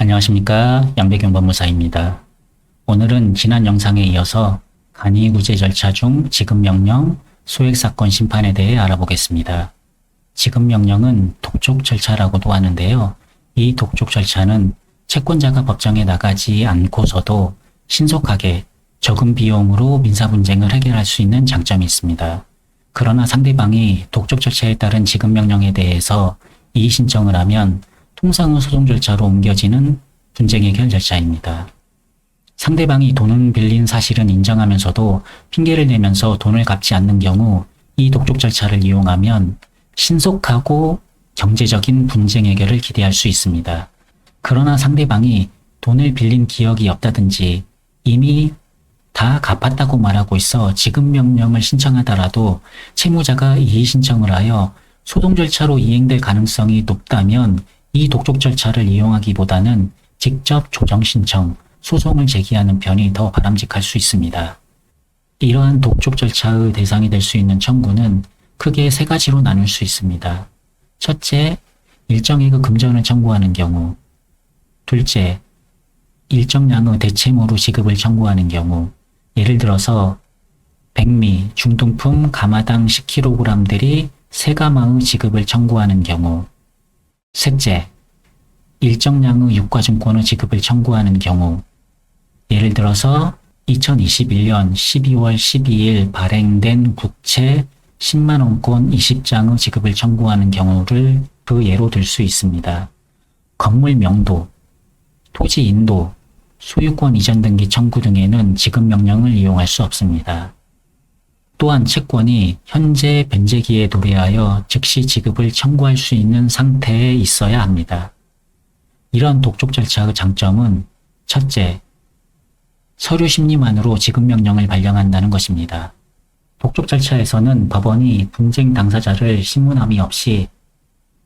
안녕하십니까. 양배경 법무사입니다. 오늘은 지난 영상에 이어서 간이구제 절차 중 지급명령, 소액사건 심판에 대해 알아보겠습니다. 지급명령은 독촉 절차라고도 하는데요. 이 독촉 절차는 채권자가 법정에 나가지 않고서도 신속하게 적은 비용으로 민사분쟁을 해결할 수 있는 장점이 있습니다. 그러나 상대방이 독촉 절차에 따른 지급명령에 대해서 이의신청을 하면 통상의 소송 절차로 옮겨지는 분쟁 해결 절차입니다. 상대방이 돈을 빌린 사실은 인정하면서도 핑계를 내면서 돈을 갚지 않는 경우 이 독촉 절차를 이용하면 신속하고 경제적인 분쟁 해결을 기대할 수 있습니다. 그러나 상대방이 돈을 빌린 기억이 없다든지 이미 다 갚았다고 말하고 있어 지급명령을 신청하더라도 채무자가 이의신청을 하여 소송 절차로 이행될 가능성이 높다면 이 독촉 절차를 이용하기보다는 직접 조정신청, 소송을 제기하는 편이 더 바람직할 수 있습니다. 이러한 독촉 절차의 대상이 될 수 있는 청구는 크게 세 가지로 나눌 수 있습니다. 첫째, 일정액의 금전을 청구하는 경우. 둘째, 일정량의 대체물의 지급을 청구하는 경우. 예를 들어서 백미, 중등품 가마당 10kg들이 세가마의 지급을 청구하는 경우. 셋째, 일정량의 유가증권의 지급을 청구하는 경우. 예를 들어서 2021년 12월 12일 발행된 국채 10만원권 20장의 지급을 청구하는 경우를 그 예로 들 수 있습니다. 건물 명도, 토지 인도, 소유권 이전 등기 청구 등에는 지급명령을 이용할 수 없습니다. 또한 채권이 현재 변제기에 도래하여 즉시 지급을 청구할 수 있는 상태에 있어야 합니다. 이런 독촉 절차의 장점은 첫째, 서류 심리만으로 지급명령을 발령한다는 것입니다. 독촉 절차에서는 법원이 분쟁 당사자를 신문함이 없이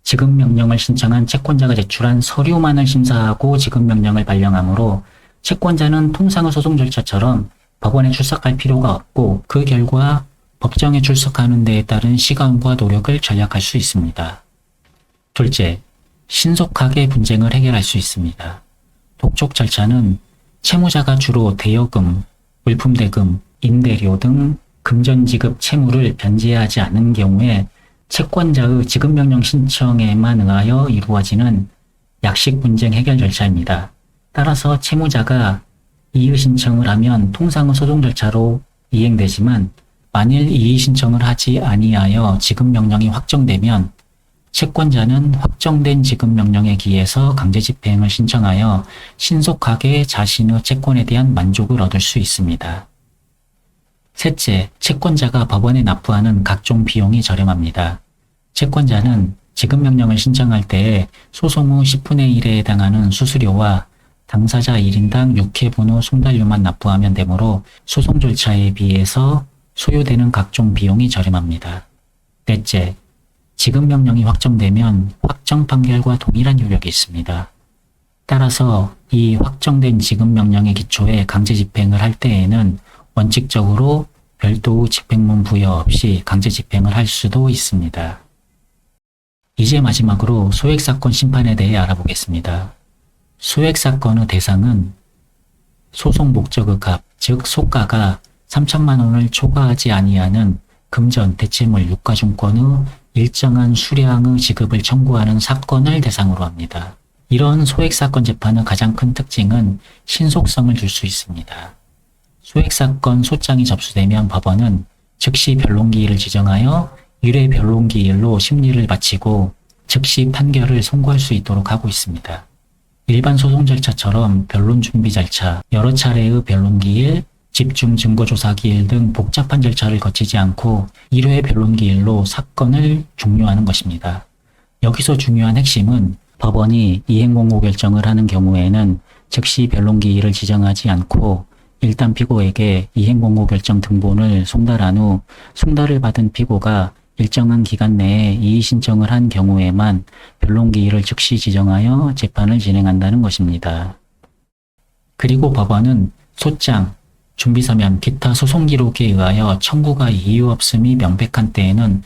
지급명령을 신청한 채권자가 제출한 서류만을 심사하고 지급명령을 발령하므로 채권자는 통상의 소송 절차처럼 법원에 출석할 필요가 없고 그 결과 법정에 출석하는 데에 따른 시간과 노력을 절약할 수 있습니다. 둘째, 신속하게 분쟁을 해결할 수 있습니다. 독촉 절차는 채무자가 주로 대여금, 물품대금, 임대료 등 금전지급 채무를 변제하지 않은 경우에 채권자의 지급명령 신청에만 의하여 이루어지는 약식 분쟁 해결 절차입니다. 따라서 채무자가 이의 신청을 하면 통상의 소송 절차로 이행되지만 만일 이의 신청을 하지 아니하여 지급명령이 확정되면 채권자는 확정된 지급명령에 기해서 강제집행을 신청하여 신속하게 자신의 채권에 대한 만족을 얻을 수 있습니다. 셋째, 채권자가 법원에 납부하는 각종 비용이 저렴합니다. 채권자는 지급명령을 신청할 때에 소송 후 10분의 1에 해당하는 수수료와 당사자 1인당 6회분의 송달료만 납부하면 되므로 소송 절차에 비해서 소요되는 각종 비용이 저렴합니다. 넷째, 지급명령이 확정되면 확정 판결과 동일한 효력이 있습니다. 따라서 이 확정된 지급명령의 기초에 강제집행을 할 때에는 원칙적으로 별도의 집행문 부여 없이 강제집행을 할 수도 있습니다. 이제 마지막으로 소액사건 심판에 대해 알아보겠습니다. 소액사건의 대상은 소송 목적의 값, 즉 소가가 3천만 원을 초과하지 아니하는 금전, 대체물, 유가증권의 일정한 수량의 지급을 청구하는 사건을 대상으로 합니다. 이런 소액사건 재판의 가장 큰 특징은 신속성을 줄 수 있습니다. 소액사건 소장이 접수되면 법원은 즉시 변론기일을 지정하여 1회 변론기일로 심리를 마치고 즉시 판결을 선고할 수 있도록 하고 있습니다. 일반 소송 절차처럼 변론 준비 절차, 여러 차례의 변론기일, 집중 증거조사기일 등 복잡한 절차를 거치지 않고 1회 변론기일로 사건을 종료하는 것입니다. 여기서 중요한 핵심은 법원이 이행공고 결정을 하는 경우에는 즉시 변론기일을 지정하지 않고 일단 피고에게 이행공고 결정 등본을 송달한 후 송달을 받은 피고가 일정한 기간 내에 이의 신청을 한 경우에만 변론기일을 즉시 지정하여 재판을 진행한다는 것입니다. 그리고 법원은 소장, 준비서면, 기타 소송기록에 의하여 청구가 이유 없음이 명백한 때에는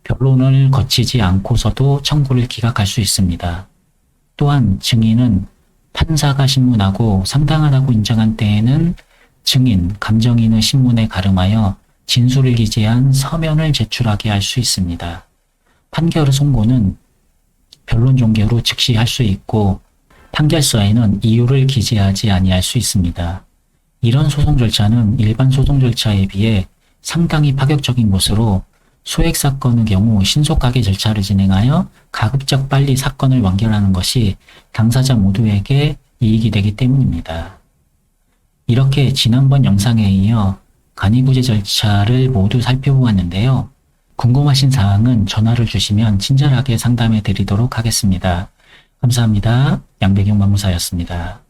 변론을 거치지 않고서도 청구를 기각할 수 있습니다. 또한 증인은 판사가 신문하고 상당하다고 인정한 때에는 증인, 감정인의 신문에 가름하여 진술을 기재한 서면을 제출하게 할 수 있습니다. 판결의 선고는 변론 종결후 즉시 할 수 있고 판결서에는 이유를 기재하지 아니할 수 있습니다. 이런 소송 절차는 일반 소송 절차에 비해 상당히 파격적인 것으로 소액 사건의 경우 신속하게 절차를 진행하여 가급적 빨리 사건을 완결하는 것이 당사자 모두에게 이익이 되기 때문입니다. 이렇게 지난번 영상에 이어 간이구제 절차를 모두 살펴보았는데요. 궁금하신 사항은 전화를 주시면 친절하게 상담해 드리도록 하겠습니다. 감사합니다. 양배경 법무사였습니다.